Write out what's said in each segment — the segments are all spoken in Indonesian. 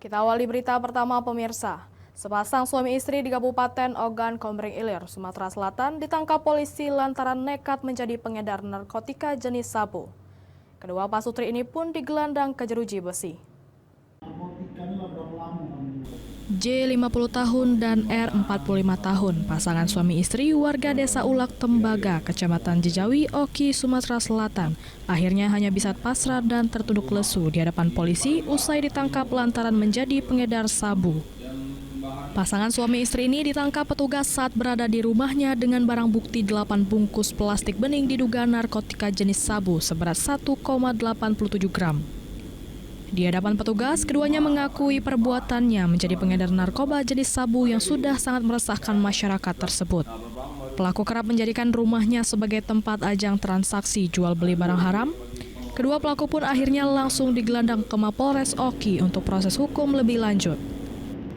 Kita awali berita pertama pemirsa. Sepasang suami istri di Kabupaten Ogan Komering Ilir, Sumatera Selatan ditangkap polisi lantaran nekat menjadi pengedar narkotika jenis sabu. Kedua pasutri ini pun digelandang ke jeruji besi. J 50 tahun dan R 45 tahun, pasangan suami istri warga Desa Ulak Tembaga, Kecamatan Jejawi, Oki, Sumatera Selatan, akhirnya hanya bisa pasrah dan tertunduk lesu di hadapan polisi usai ditangkap lantaran menjadi pengedar sabu. Pasangan suami istri ini ditangkap petugas saat berada di rumahnya dengan barang bukti 8 bungkus plastik bening diduga narkotika jenis sabu seberat 1,87 gram. Di hadapan petugas, keduanya mengakui perbuatannya menjadi pengedar narkoba jenis sabu yang sudah sangat meresahkan masyarakat tersebut. Pelaku kerap menjadikan rumahnya sebagai tempat ajang transaksi jual beli barang haram. Kedua pelaku pun akhirnya langsung digelandang ke Mapolres Oki untuk proses hukum lebih lanjut.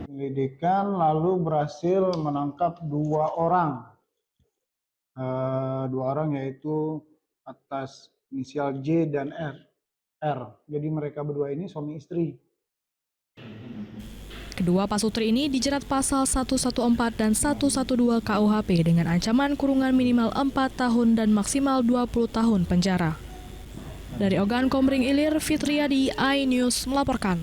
Penyelidikan lalu berhasil menangkap dua orang yaitu atas inisial J dan R. Jadi mereka berdua ini suami istri. Kedua pasutri ini dijerat pasal 114 dan 112 KUHP dengan ancaman kurungan minimal 4 tahun dan maksimal 20 tahun penjara. Dari Ogan Komering Ilir, Fitriadi, iNews melaporkan.